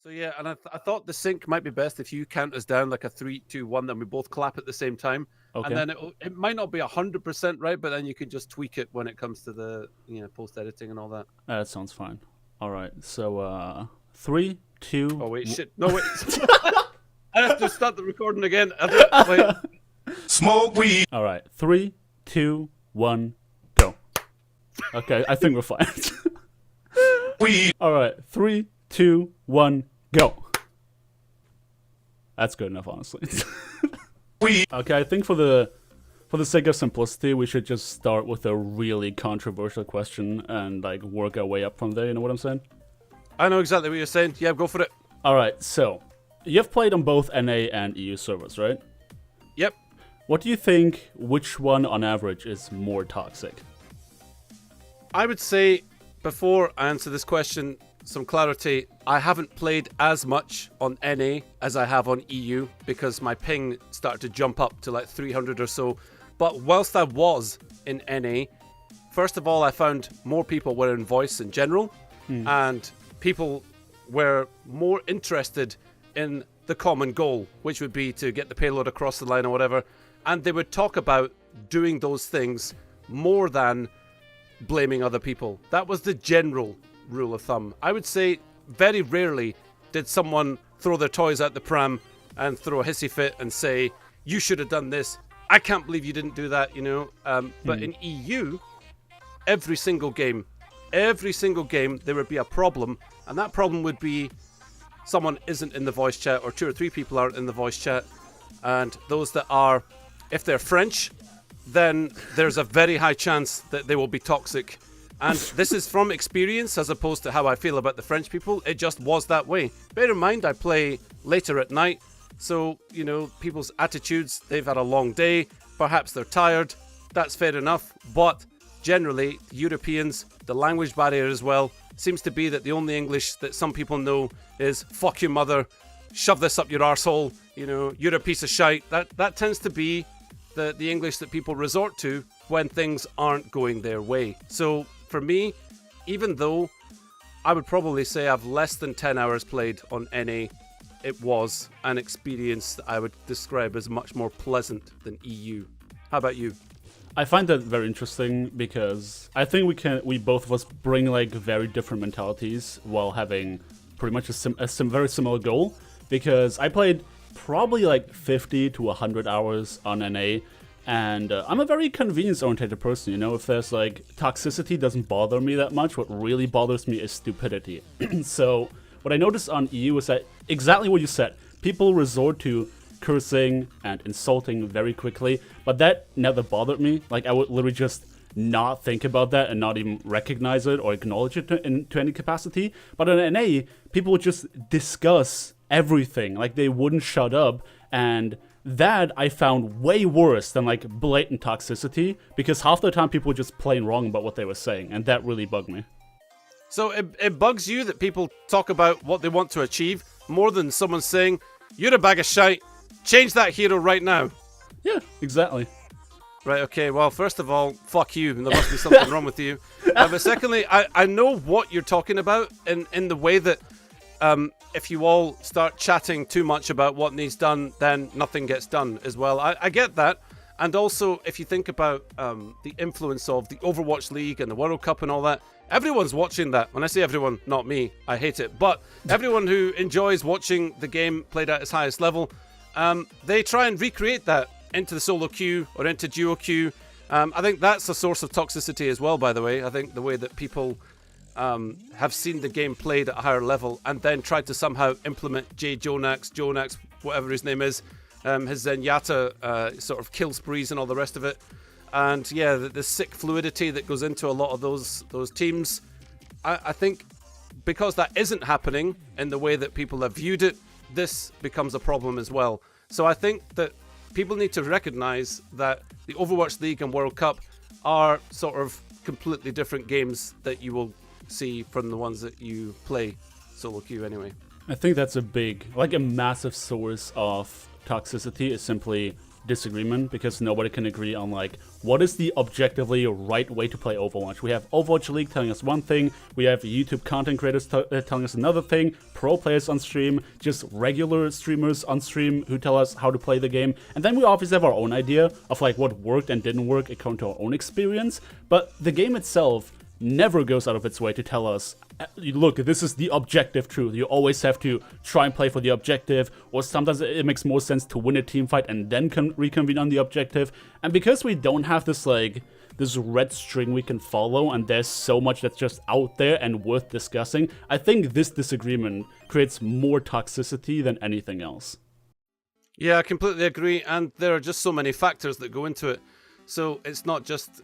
So yeah, and I thought the sync might be best if you count us down like a 3, 2, 1, then we both clap at the same time, and Okay. then it might not be 100% right, but then you can just tweak it when it comes to the post editing and all that. That sounds fine. All right. So 3, 2. Oh wait, shit! No wait, I have to start the recording again. Wait. Smoke weed. All right. 3, 2, 1, go. Okay, I think we're fine. Weed. All right. 3, 2, 1, go. That's good enough, honestly. Weed. Okay, I think for the sake of simplicity, we should just start with a really controversial question and like work our way up from there. You know what I'm saying? I know exactly what you're saying. Yeah, go for it. All right. So you've played on both NA and EU servers, right? Yep. What do you think? Which one, on average, is more toxic? I would say, before I answer this question, some clarity. I haven't played as much on NA as I have on EU because my ping started to jump up to like 300 or so. But whilst I was in NA, first of all, I found more people were in voice in general, and people were more interested in the common goal, which would be to get the payload across the line or whatever. And they would talk about doing those things more than blaming other people. That was the general rule of thumb. I would say very rarely did someone throw their toys out the pram and throw a hissy fit and say, you should have done this. I can't believe you didn't do that, you know. But in EU, every single game, there would be a problem. And that problem would be someone isn't in the voice chat or 2 or 3 people aren't in the voice chat. And those that are, if they're French, then there's a very high chance that they will be toxic. And this is from experience as opposed to how I feel about the French people. It just was that way. Bear in mind, I play later at night. So, you know, people's attitudes, they've had a long day. Perhaps they're tired. That's fair enough. But generally, Europeans, the language barrier as well, seems to be that the only English that some people know is fuck your mother, shove this up your arsehole, you know, you're a piece of shite. That tends to be the English that people resort to when things aren't going their way. So for me, even though I would probably say I've less than 10 hours played on NA, it was an experience that I would describe as much more pleasant than EU. How about you? I find that very interesting because I think we both of us bring like very different mentalities while having pretty much a very similar goal. Because I played probably like 50 to 100 hours on NA, and I'm a very convenience-oriented person, you know. If there's like toxicity doesn't bother me that much, what really bothers me is stupidity. So what I noticed on EU is that exactly what you said, people resort to cursing and insulting very quickly, but that never bothered me. Like I would literally just not think about that and not even recognize it or acknowledge it to any capacity. But on NA, people would just discuss everything, like they wouldn't shut up, and that I found way worse than like blatant toxicity, because half the time people were just plain wrong about what they were saying, and that really bugged me. So it bugs you that people talk about what they want to achieve more than someone saying, you're a bag of shite, change that hero right now. Yeah, exactly. Right, okay, well, first of all, fuck you, and there must be something wrong with you. But secondly, I know what you're talking about in the way that if you all start chatting too much about what needs done, then nothing gets done as well. I get that. And also, if you think about the influence of the Overwatch League and the World Cup and all that, everyone's watching that. When I say everyone, not me, I hate it. But everyone who enjoys watching the game played at its highest level, they try and recreate that into the solo queue or into duo queue. I think that's a source of toxicity as well, by the way. I think the way that people have seen the game played at a higher level and then tried to somehow implement Jonax, whatever his name is, his Zenyatta sort of kill sprees and all the rest of it. And yeah, the sick fluidity that goes into a lot of those teams. I think because that isn't happening in the way that people have viewed it, this becomes a problem as well. So I think that people need to recognize that the Overwatch League and World Cup are sort of completely different games that you will see from the ones that you play solo queue anyway. I think that's a massive source of toxicity is simply disagreement because nobody can agree on like what is the objectively right way to play Overwatch. We have Overwatch League telling us one thing, we have YouTube content creators telling us another thing, pro players on stream, just regular streamers on stream who tell us how to play the game, and then we obviously have our own idea of like what worked and didn't work according to our own experience. But the game itself never goes out of its way to tell us, look, this is the objective truth. You always have to try and play for the objective, or sometimes it makes more sense to win a team fight and then reconvene on the objective. And because we don't have this like this red string we can follow, and there's so much that's just out there and worth discussing, I think this disagreement creates more toxicity than anything else. Yeah, I completely agree, and there are just so many factors that go into it. So it's not just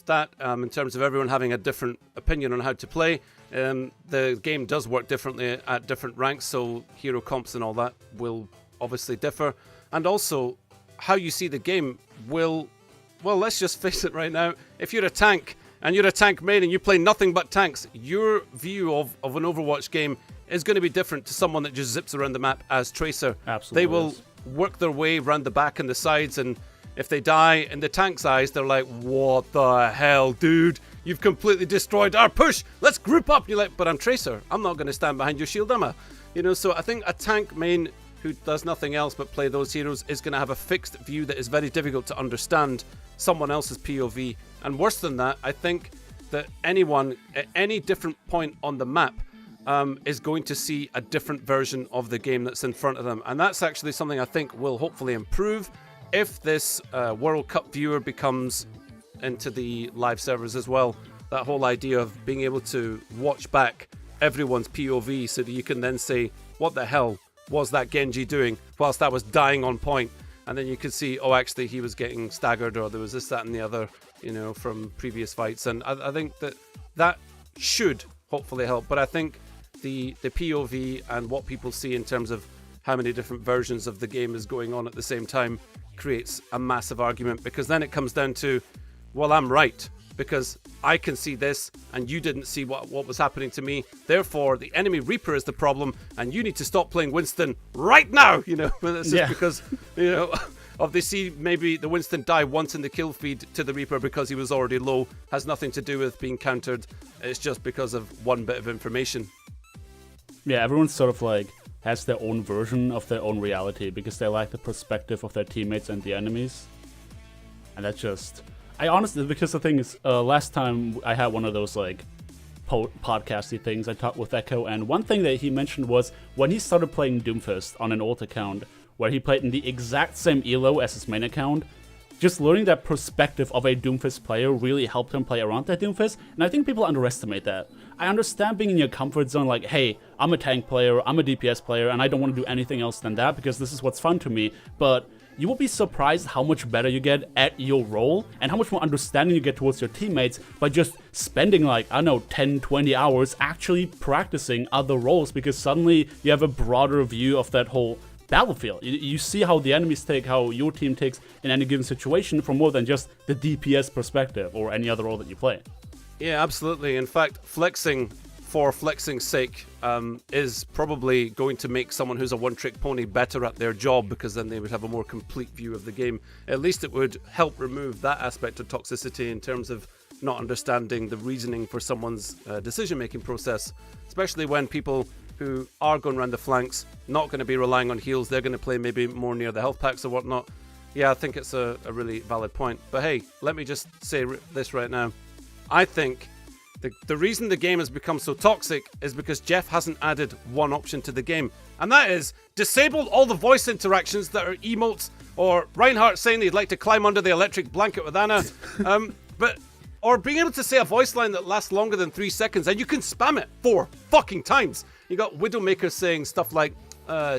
that, in terms of everyone having a different opinion on how to play. The game does work differently at different ranks, so hero comps and all that will obviously differ. And also, how you see the game will, well, let's just face it right now. If you're a tank, and you're a tank main, and you play nothing but tanks, your view of an Overwatch game is going to be different to someone that just zips around the map as Tracer. Absolutely. They will work their way around the back and the sides, and if they die in the tank's eyes, they're like, what the hell, dude? You've completely destroyed our push. Let's group up. You're like, but I'm Tracer. I'm not going to stand behind your shield, am I? You know, so I think a tank main who does nothing else but play those heroes is going to have a fixed view that is very difficult to understand someone else's POV. And worse than that, I think that anyone at any different point on the map is going to see a different version of the game that's in front of them. And that's actually something I think will hopefully improve if this World Cup viewer becomes into the live servers as well. That whole idea of being able to watch back everyone's POV so that you can then say, what the hell was that Genji doing whilst I was dying on point? And then you could see, oh, actually he was getting staggered, or there was this, that and the other, you know, from previous fights. And I think that should hopefully help. But I think the POV and what people see in terms of how many different versions of the game is going on at the same time creates a massive argument, because then it comes down to, well, I'm right because I can see this and you didn't see what was happening to me. Therefore, the enemy Reaper is the problem and you need to stop playing Winston right now, you know. It's just because, you know, of they see maybe the Winston die once in the kill feed to the Reaper because he was already low. Has nothing to do with being countered. It's just because of one bit of information. Yeah, everyone's sort of like has their own version of their own reality because they like the perspective of their teammates and the enemies. And that's just... I honestly, because the thing is, last time I had one of those like podcasty things, I talked with Echo, and one thing that he mentioned was when he started playing Doomfist on an old account, where he played in the exact same elo as his main account, just learning that perspective of a Doomfist player really helped him play around that Doomfist, and I think people underestimate that. I understand being in your comfort zone, like, hey, I'm a tank player, I'm a DPS player, and I don't want to do anything else than that because this is what's fun to me, but you will be surprised how much better you get at your role and how much more understanding you get towards your teammates by just spending like, I don't know, 10, 20 hours actually practicing other roles, because suddenly you have a broader view of that whole battlefield. You see how the enemies take, how your team takes in any given situation from more than just the DPS perspective or any other role that you play. Yeah, absolutely. In fact, flexing for flexing's sake is probably going to make someone who's a one-trick pony better at their job, because then they would have a more complete view of the game. At least it would help remove that aspect of toxicity in terms of not understanding the reasoning for someone's decision-making process, especially when people who are going around the flanks, not going to be relying on heals, they're going to play maybe more near the health packs or whatnot. Yeah, I think it's a really valid point. But hey, let me just say this right now. I think the reason the game has become so toxic is because Jeff hasn't added one option to the game, and that is disable all the voice interactions that are emotes, or Reinhardt saying he'd like to climb under the electric blanket with Anna, or being able to say a voice line that lasts longer than 3 seconds and you can spam it 4 fucking times. You got Widowmaker saying stuff like,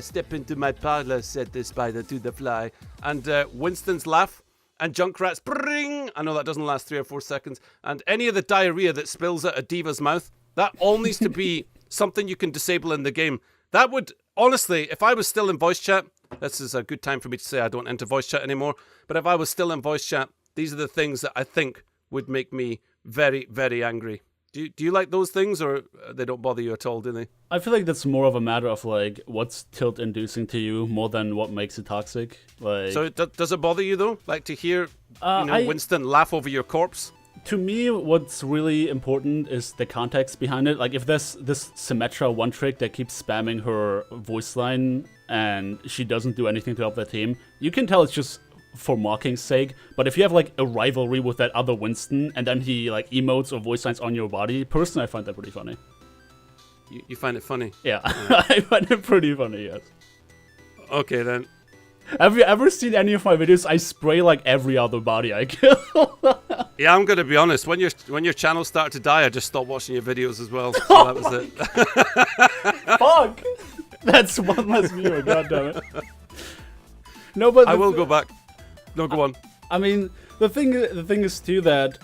step into my parlor, said the spider to the fly, and Winston's laugh, and Junkrat's bring. I know that doesn't last 3 or 4 seconds. And any of the diarrhea that spills out a diva's mouth, that all needs to be something you can disable in the game. That would, honestly, if I was still in voice chat, this is a good time for me to say I don't enter voice chat anymore, but if I was still in voice chat, these are the things that I think would make me very, very angry. Do you like those things, or they don't bother you at all, do they? I feel like that's more of a matter of like what's tilt-inducing to you more than what makes it toxic. Like, So does it bother you though? Like to hear Winston laugh over your corpse? to me, what's really important is the context behind it. Like, if there's this Symmetra one trick that keeps spamming her voice line and she doesn't do anything to help the team, you can tell it's just for mocking's sake. But if you have like a rivalry with that other Winston and then he like emotes or voice lines on your body, personally I find that pretty funny. You find it funny? Yeah, I find it pretty funny, yes. Okay then. Have you ever seen any of my videos? I spray like every other body I kill. Yeah, I'm gonna be honest. When your channel started to die, I just stopped watching your videos as well. So that was it. Fuck! That's one less viewer, goddammit. No, but I will go back. No, go on. I mean, the thing is too that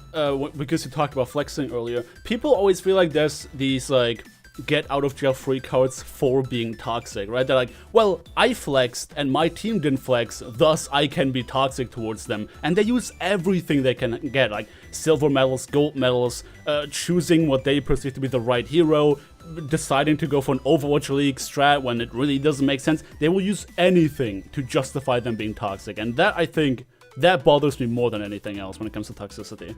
because you talked about flexing earlier, people always feel like there's these like get out of jail free cards for being toxic, right? They're like, well, I flexed and my team didn't flex, thus I can be toxic towards them. And they use everything they can get, like silver medals, gold medals, choosing what they perceive to be the right hero, deciding to go for an Overwatch League strat when it really doesn't make sense. They will use anything to justify them being toxic. And that, I think, that bothers me more than anything else when it comes to toxicity.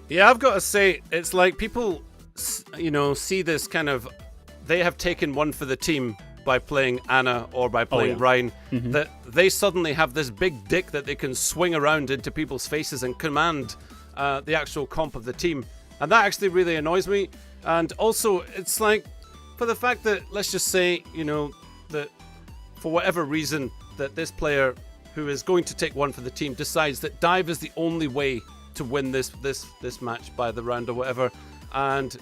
Yeah, I've got to say, it's like people, see this kind of, they have taken one for the team by playing Anna or by playing Ryan, that they suddenly have this big dick that they can swing around into people's faces and command the actual comp of the team. And that actually really annoys me. And also, it's like, for the fact that, let's just say, that for whatever reason, that this player who is going to take one for the team decides that dive is the only way to win this match by the round or whatever, and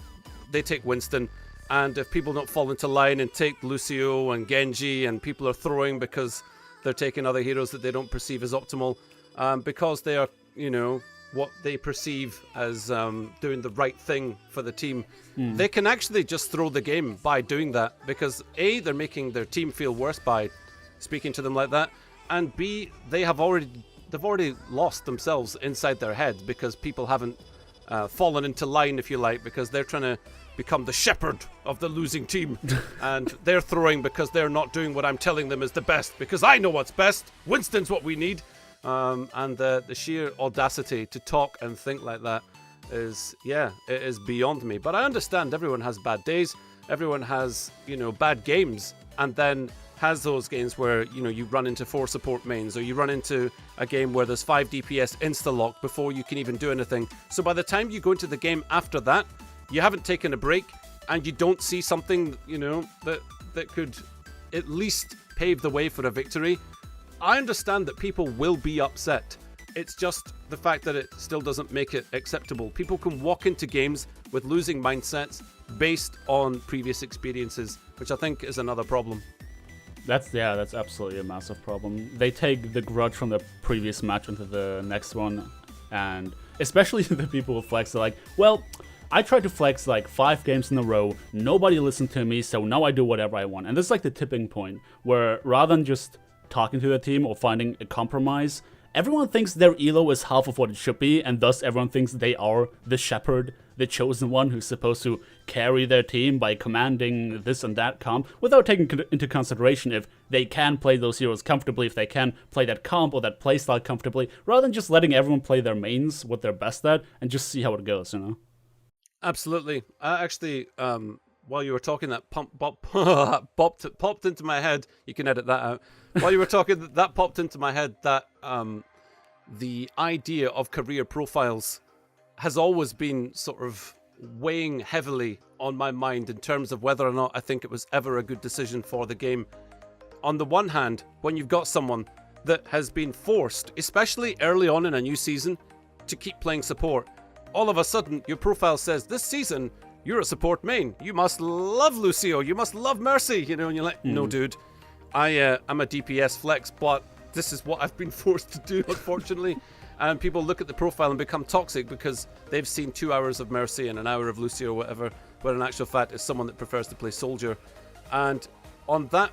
they take Winston, and if people don't fall into line and take Lucio and Genji, and people are throwing because they're taking other heroes that they don't perceive as optimal, because they are, what they perceive as doing the right thing for the team, they can actually just throw the game by doing that, because A, they're making their team feel worse by speaking to them like that, and B, they've already lost themselves inside their head because people haven't fallen into line, if you like, because they're trying to become the shepherd of the losing team, and they're throwing because they're not doing what I'm telling them is the best, because I know what's best. Winston's what we need. And the sheer audacity to talk and think like that is, it is beyond me. But I understand everyone has bad days, everyone has, bad games, and then has those games where, you run into 4 support mains, or you run into a game where there's 5 DPS insta-lock before you can even do anything. So by the time you go into the game after that, you haven't taken a break, and you don't see something, that could at least pave the way for a victory. I understand that people will be upset. It's just the fact that it still doesn't make it acceptable. People can walk into games with losing mindsets based on previous experiences, which I think is another problem. That's absolutely a massive problem. They take the grudge from the previous match into the next one, and especially the people who flex are like, well, I tried to flex like 5 games in a row, nobody listened to me, so now I do whatever I want. And this is like the tipping point, where rather than just talking to the team or finding a compromise, everyone thinks their elo is half of what it should be, and thus everyone thinks they are the shepherd, the chosen one who's supposed to carry their team by commanding this and that comp, without taking into consideration if they can play those heroes comfortably, if they can play that comp or that playstyle comfortably, rather than just letting everyone play their mains, what they're best at, and just see how it goes, Absolutely. Actually, while you were talking, that popped into my head. You can edit that out. While you were talking, that popped into my head that the idea of career profiles has always been sort of weighing heavily on my mind in terms of whether or not I think it was ever a good decision for the game. On the one hand, when you've got someone that has been forced, especially early on in a new season, to keep playing support, all of a sudden your profile says, this season you're a support main, you must love Lucio, you must love Mercy, and you're like, no dude, I'm a DPS flex, but this is what I've been forced to do, unfortunately. And people look at the profile and become toxic because they've seen 2 hours of Mercy and an hour of Lucio or whatever, but in actual fact it's someone that prefers to play Soldier. And on that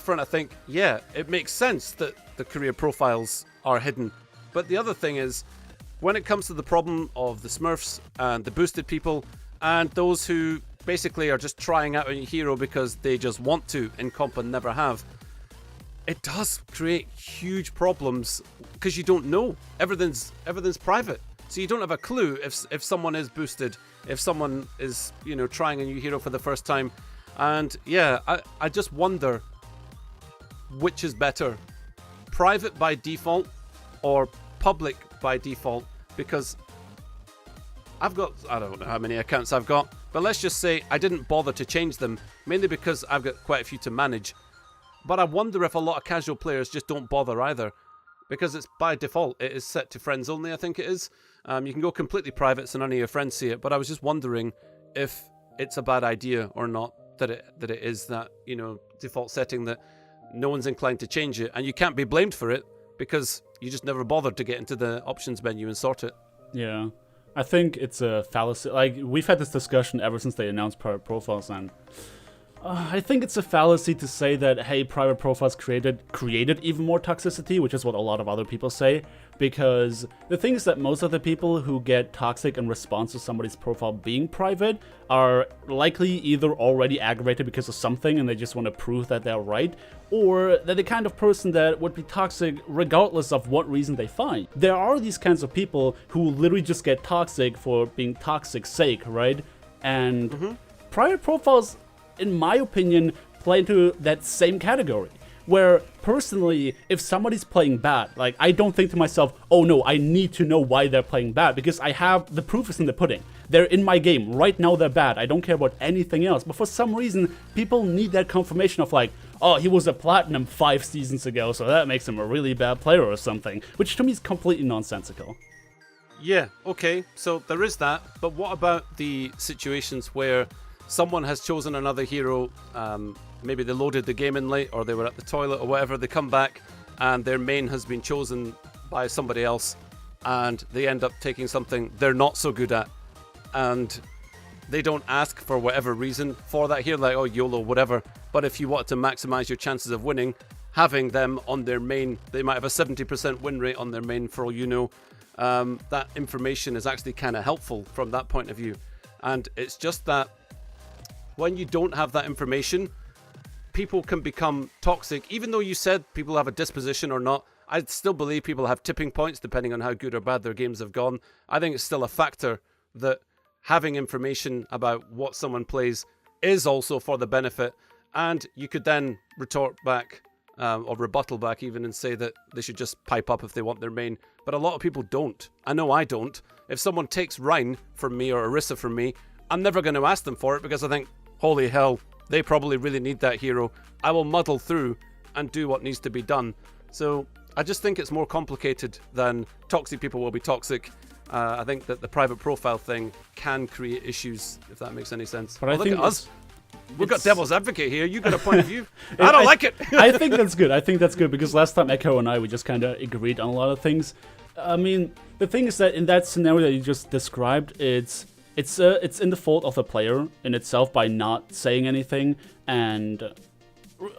front, I think, it makes sense that the career profiles are hidden. But the other thing is, when it comes to the problem of the Smurfs and the boosted people and those who basically are just trying out a hero because they just want to in comp and never have, it does create huge problems because you don't know. Everything's private, so you don't have a clue if someone is boosted, if someone is trying a new hero for the first time. And yeah, I just wonder which is better, private by default or public by default, because I don't know how many accounts I've got, but let's just say I didn't bother to change them, mainly because I've got quite a few to manage. But I wonder if a lot of casual players just don't bother either, because it's by default, it is set to friends only, I think it is. You can go completely private so none of your friends see it, but I was just wondering if it's a bad idea or not, that it is that, default setting that no one's inclined to change it, and you can't be blamed for it because you just never bothered to get into the options menu and sort it. Yeah. I think it's a fallacy. Like, we've had this discussion ever since they announced private profiles, and I think it's a fallacy to say that, hey, private profiles created even more toxicity, which is what a lot of other people say, because the thing is that most of the people who get toxic in response to somebody's profile being private are likely either already aggravated because of something and they just want to prove that they're right, or they're the kind of person that would be toxic regardless of what reason they find. There are these kinds of people who literally just get toxic for being toxic's sake, right? And private profiles, in my opinion, play into that same category. Where, personally, if somebody's playing bad, like, I don't think to myself, oh no, I need to know why they're playing bad, because I have the proof is in the pudding. They're in my game. Right now they're bad. I don't care about anything else. But for some reason, people need that confirmation of like, oh, he was a platinum 5 seasons ago, so that makes him a really bad player or something. Which to me is completely nonsensical. Yeah, okay, so there is that. But what about the situations where someone has chosen another hero, maybe they loaded the game in late or they were at the toilet or whatever, they come back and their main has been chosen by somebody else and they end up taking something they're not so good at, and they don't ask for whatever reason for that hero, like, oh, YOLO, whatever. But if you want to maximize your chances of winning, having them on their main, they might have a 70% win rate on their main for all you know, that information is actually kind of helpful from that point of view. And it's just that when you don't have that information, people can become toxic. Even though you said people have a disposition or not, I still believe people have tipping points depending on how good or bad their games have gone. I think it's still a factor that having information about what someone plays is also for the benefit. And you could then retort back, or rebuttal back even, and say that they should just pipe up if they want their main. But a lot of people don't. I know I don't. If someone takes Rhine from me or Orisa from me, I'm never going to ask them for it because I think, holy hell, they probably really need that hero. I will muddle through and do what needs to be done. So I just think it's more complicated than toxic people will be toxic. I think that the private profile thing can create issues, if that makes any sense. But I look think at us. We've got devil's advocate here. You got a point of view. I don't like it. I think that's good. I think that's good because last time Echo and I, we just kind of agreed on a lot of things. I mean, the thing is that in that scenario that you just described, it's in the fault of the player in itself by not saying anything. And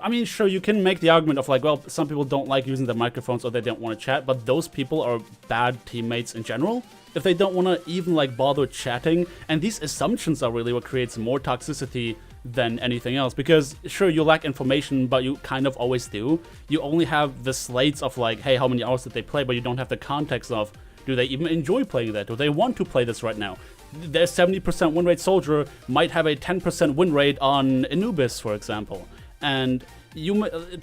I mean, sure, you can make the argument of like, well, some people don't like using their microphones or they don't want to chat, but those people are bad teammates in general if they don't want to even like bother chatting. And these assumptions are really what creates more toxicity than anything else, because sure, you lack information, but you kind of always do. You only have the slates of like, hey, how many hours did they play, but you don't have the context of, do they even enjoy playing that? Do they want to play this right now? Their 70% win rate soldier might have a 10% win rate on Anubis, for example. And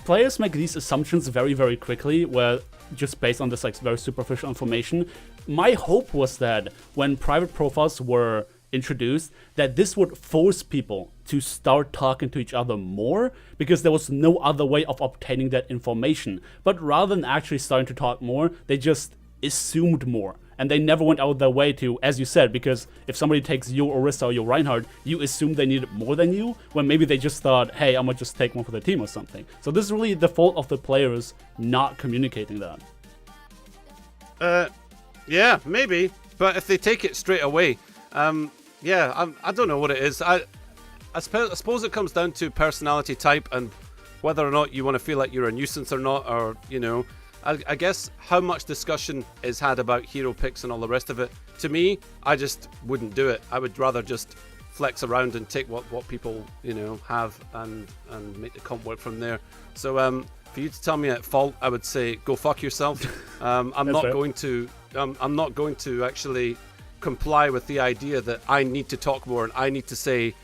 players make these assumptions very, very quickly, where just based on this like very superficial information. My hope was that when private profiles were introduced, that this would force people to start talking to each other more, because there was no other way of obtaining that information. But rather than actually starting to talk more, they just assumed more. And they never went out of their way to, as you said, because if somebody takes your Orisa or your Reinhardt, you assume they need it more than you, when maybe they just thought, hey, I'm gonna just take one for the team or something. So this is really the fault of the players not communicating that. Yeah, maybe. But if they take it straight away, I don't know what it is. I suppose it comes down to personality type and whether or not you want to feel like you're a nuisance or not, or, you know, I guess how much discussion is had about hero picks and all the rest of it. To me, I just wouldn't do it. I would rather just flex around and take what people have and make the comp work from there. So for you to tell me at fault, I would say go fuck yourself. I'm not going to actually comply with the idea that I need to talk more and I need to say,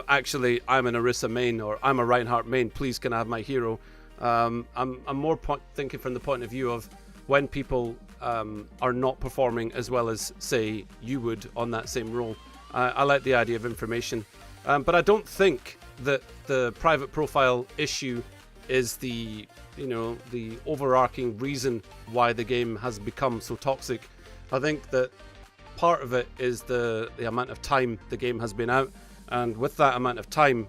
actually I'm an Orisa main or I'm a Reinhardt main. Please can I have my hero? I'm more thinking from the point of view of when people are not performing as well as say you would on that same role. I like the idea of information, but I don't think that the private profile issue is the overarching reason why the game has become so toxic. I think that part of it is the amount of time the game has been out, and with that amount of time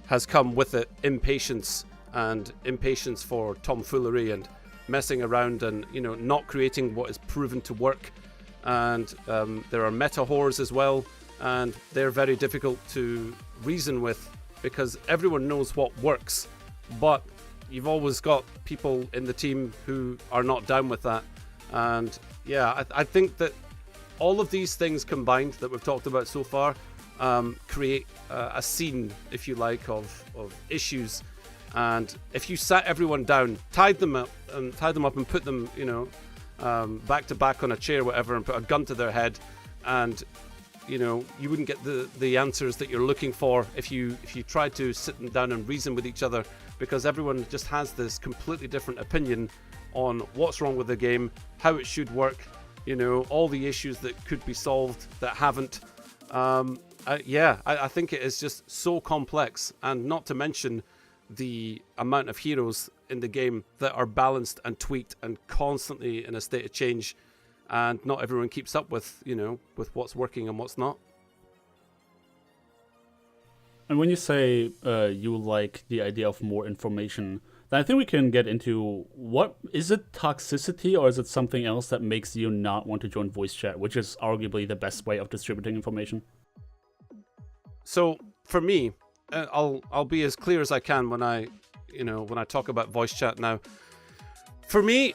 has come with it impatience for tomfoolery and messing around and not creating what is proven to work. And there are meta whores as well, and they're very difficult to reason with because everyone knows what works, but you've always got people in the team who are not down with that. And yeah, I think that all of these things combined that we've talked about so far create a scene, if you like, of issues. And if you sat everyone down, tied them up and put them back to back on a chair, whatever, and put a gun to their head, and you wouldn't get the answers that you're looking for if you tried to sit them down and reason with each other, because everyone just has this completely different opinion on what's wrong with the game, how it should work, all the issues that could be solved that haven't. I think it is just so complex, and not to mention the amount of heroes in the game that are balanced and tweaked and constantly in a state of change, and not everyone keeps up with with what's working and what's not. And when you say you like the idea of more information, then I think we can get into what is it, toxicity, or is it something else that makes you not want to join voice chat, which is arguably the best way of distributing information? So for me, I'll be as clear as I can when I talk about voice chat now. For me,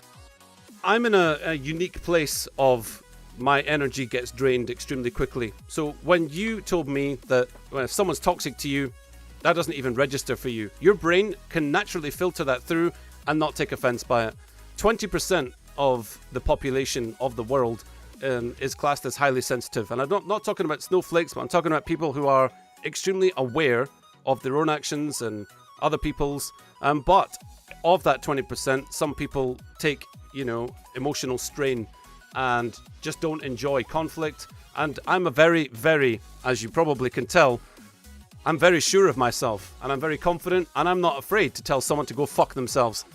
I'm in a unique place of my energy gets drained extremely quickly. So when you told me that if someone's toxic to you, that doesn't even register for you. Your brain can naturally filter that through and not take offense by it. 20% of the population of the world is classed as highly sensitive. And I'm not talking about snowflakes, but I'm talking about people who are extremely aware of their own actions and other people's. But of that 20%, some people take, emotional strain and just don't enjoy conflict. And I'm a very, very, as you probably can tell, I'm very sure of myself and I'm very confident and I'm not afraid to tell someone to go fuck themselves.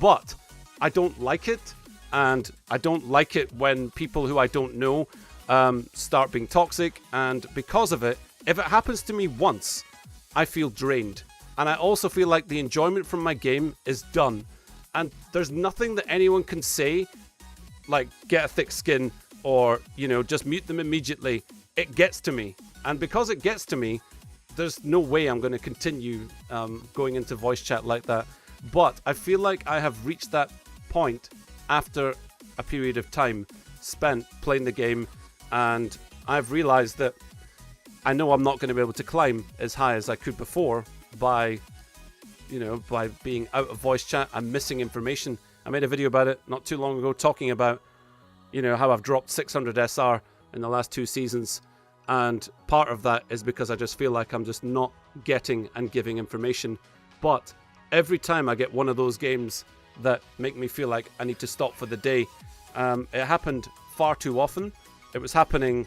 But I don't like it, and I don't like it when people who I don't know start being toxic. And because of it, if it happens to me once, I feel drained. And I also feel like the enjoyment from my game is done. And there's nothing that anyone can say, like get a thick skin or, just mute them immediately. It gets to me. And because it gets to me, there's no way I'm going to continue going into voice chat like that. But I feel like I have reached that point after a period of time spent playing the game. And I've realized that I know I'm not going to be able to climb as high as I could before by being out of voice chat and missing information. I made a video about it not too long ago talking about, how I've dropped 600 SR in the last 2 seasons. And part of that is because I just feel like I'm just not getting and giving information. But every time I get one of those games that make me feel like I need to stop for the day, it happened far too often. It was happening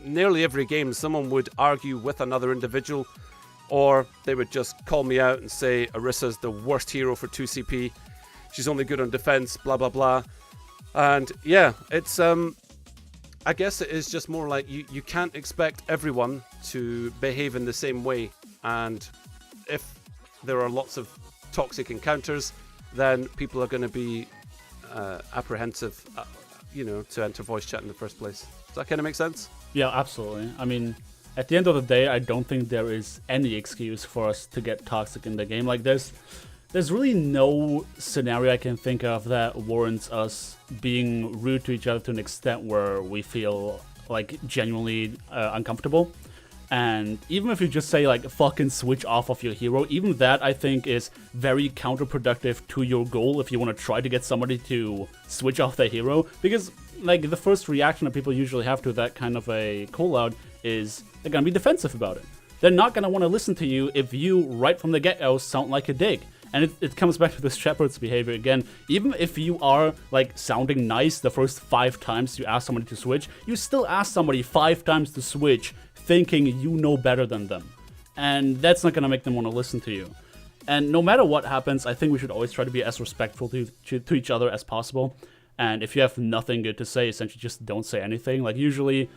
nearly every game. Someone would argue with another individual, or they would just call me out and say Orisa's the worst hero for 2 CP. She's only good on defense, blah, blah, blah. And yeah, it's I guess it is just more like you can't expect everyone to behave in the same way. And if there are lots of toxic encounters, then people are going to be apprehensive, to enter voice chat in the first place. Does that kind of make sense? Yeah, absolutely. I mean, at the end of the day, I don't think there is any excuse for us to get toxic in the game. Like, there's there's really no scenario I can think of that warrants us being rude to each other to an extent where we feel like genuinely uncomfortable. And even if you just say like fucking switch off of your hero, even that I think is very counterproductive to your goal if you want to try to get somebody to switch off their hero. Because like the first reaction that people usually have to that kind of a call out is they're gonna be defensive about it. They're not gonna want to listen to you if you right from the get-go sound like a dick. And it comes back to this shepherd's behavior again. Even if you are like sounding nice the first 5 times you ask somebody to switch, you still ask somebody 5 times to switch thinking you know better than them. And that's not gonna make them want to listen to you. And no matter what happens, I think we should always try to be as respectful to each other as possible. And if you have nothing good to say, essentially just don't say anything. Like usually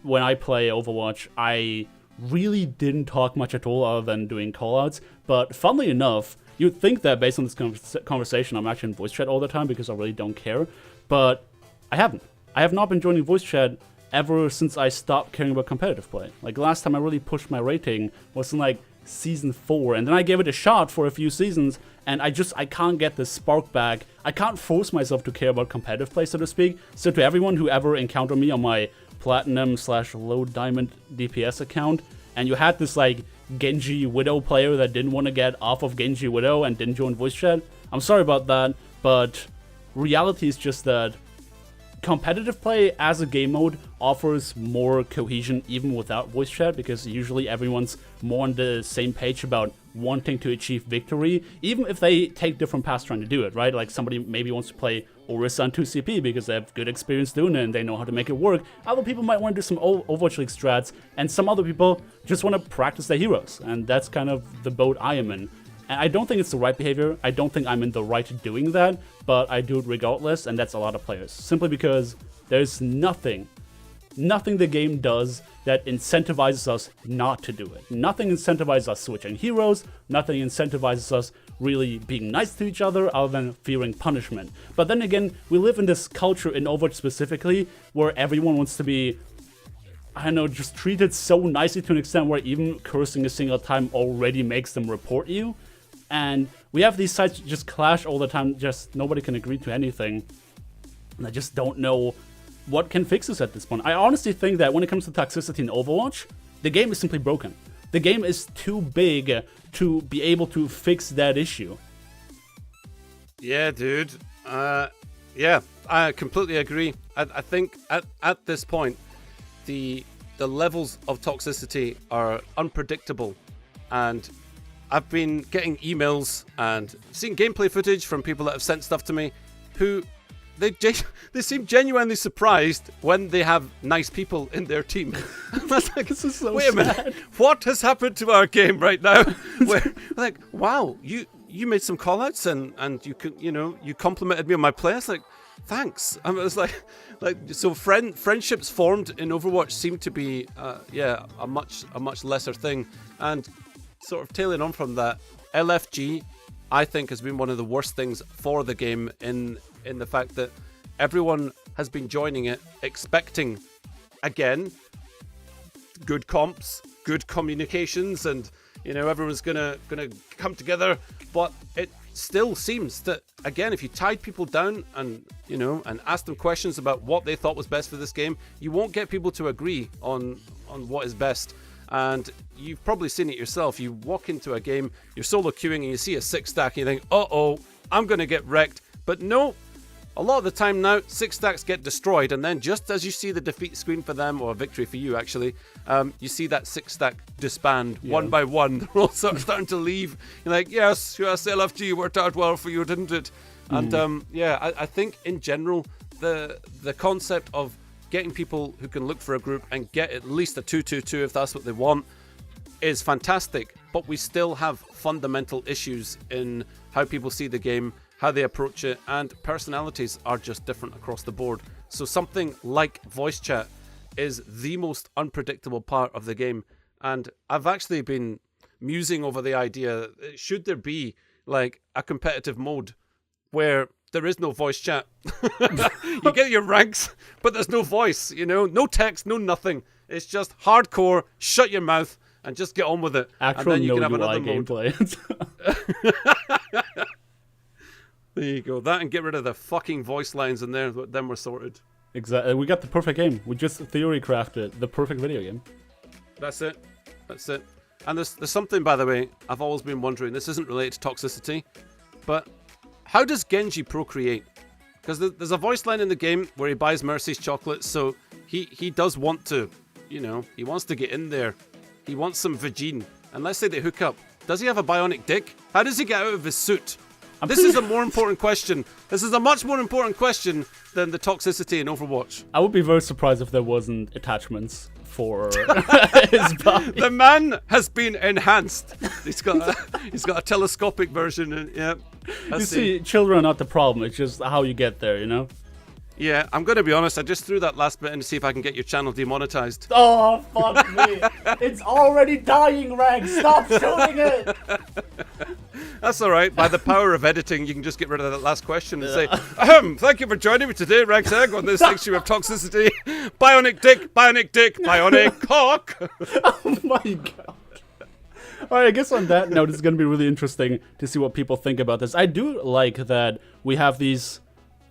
when I play Overwatch, I really didn't talk much at all other than doing callouts. But funnily enough, you'd think that based on this conversation, I'm actually in voice chat all the time because I really don't care. But I haven't. I have not been joining voice chat ever since I stopped caring about competitive play. Like last time I really pushed my rating was in like season 4, and then I gave it a shot for a few seasons, and I can't get the spark back. I can't force myself to care about competitive play, so to speak. So to everyone who ever encountered me on my platinum/low diamond DPS account, and you had this like Genji Widow player that didn't want to get off of Genji Widow and didn't join voice chat, I'm sorry about that, but reality is just that competitive play as a game mode offers more cohesion even without voice chat, because usually everyone's more on the same page about wanting to achieve victory, even if they take different paths trying to do it, right? Like somebody maybe wants to play Orisa on 2CP because they have good experience doing it and they know how to make it work. Other people might want to do some Overwatch League strats, and some other people just want to practice their heroes, and that's kind of the boat I am in. And I don't think it's the right behavior. I don't think I'm in the right doing that, but I do it regardless, and that's a lot of players. Simply because there's nothing the game does that incentivizes us not to do it. Nothing incentivizes us switching heroes. Nothing incentivizes us really being nice to each other other than fearing punishment. But then again, we live in this culture in Overwatch specifically where everyone wants to be, I don't know, just treated so nicely to an extent where even cursing a single time already makes them report you. And we have these sides just clash all the time, just nobody can agree to anything. And I just don't know what can fix this at this point. I honestly think that when it comes to toxicity in Overwatch, the game is simply broken. The game is too big to be able to fix that issue. Yeah, dude. Yeah, I completely agree. I think at this point, the levels of toxicity are unpredictable, and I've been getting emails and seeing gameplay footage from people that have sent stuff to me who they seem genuinely surprised when they have nice people in their team. That's like, this is so wait a minute, what has happened to our game right now? Where like, wow, you made some callouts and you complimented me on my play. It's like, thanks. I was like so friendships formed in Overwatch seem to be a much lesser thing. And sort of tailing on from that, LFG I think has been one of the worst things for the game in the fact that everyone has been joining it expecting, again, good comps, good communications, and everyone's gonna come together. But it still seems that, again, if you tied people down and asked them questions about what they thought was best for this game, you won't get people to agree on what is best. And you've probably seen it yourself. You walk into a game, you're solo queuing, and you see a 6-stack, and you think, uh-oh, I'm going to get wrecked. But no, a lot of the time now, 6-stacks get destroyed, and then just as you see the defeat screen for them, or a victory for you, actually, you see that 6-stack disband one by one. They're all sort of starting to leave. You're like, yes, LFG worked out well for you, didn't it? And I think in general, the concept of getting people who can look for a group and get at least a 2-2-2 if that's what they want is fantastic, but we still have fundamental issues in how people see the game, how they approach it, and personalities are just different across the board. So something like voice chat is the most unpredictable part of the game, and I've actually been musing over the idea, should there be like a competitive mode where there is no voice chat? You get your ranks, but there's no voice, no text, no nothing. It's just hardcore, shut your mouth, and just get on with it. Actual and then you no can have UI another gameplay. There you go. That and get rid of the fucking voice lines in there. Then we're sorted. Exactly. We got the perfect game. We just theory crafted the perfect video game. That's it. That's it. And there's something, by the way, I've always been wondering. This isn't related to Toxicity, but how does Genji procreate? Because there's a voice line in the game where he buys Mercy's chocolates, so he does want to, he wants to get in there. He wants some vagine. And let's say they hook up. Does he have a bionic dick? How does he get out of his suit? This is a more important question. This is a much more important question than the toxicity in Overwatch. I would be very surprised if there wasn't attachments for his body. The man has been enhanced. He's got a telescopic version. And, yeah. You see, children are not the problem. It's just how you get there, Yeah, I'm going to be honest. I just threw that last bit in to see if I can get your channel demonetized. Oh, fuck me. It's already dying, Rag. Stop shooting it. That's all right. By the power of editing, you can just get rid of that last question and say, thank you for joining me today, RagTagg, on this issue of Toxicity. Bionic dick, bionic cock. Oh my god. Alright, I guess on that note, it's going to be really interesting to see what people think about this. I do like that we have these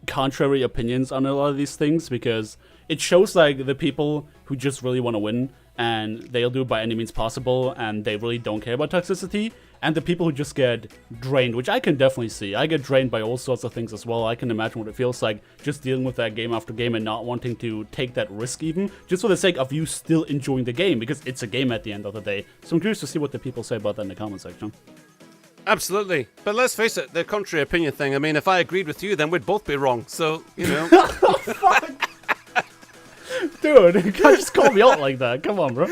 contrary opinions on a lot of these things, because it shows like the people who just really want to win and they'll do it by any means possible and they really don't care about toxicity, and the people who just get drained, which I can definitely see. I get drained by all sorts of things as well. I can imagine what it feels like just dealing with that game after game and not wanting to take that risk even, just for the sake of you still enjoying the game, because it's a game at the end of the day. So I'm curious to see what the people say about that in the comment section. Absolutely. But let's face it, the contrary opinion thing, I mean, if I agreed with you, then we'd both be wrong. So, Oh, fuck. Dude, you can't just call me out like that. Come on, bro.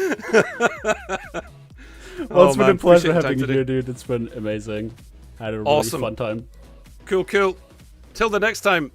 Well, it's been a pleasure having you here, dude. It's been amazing. I had a really fun time. Cool. Till the next time.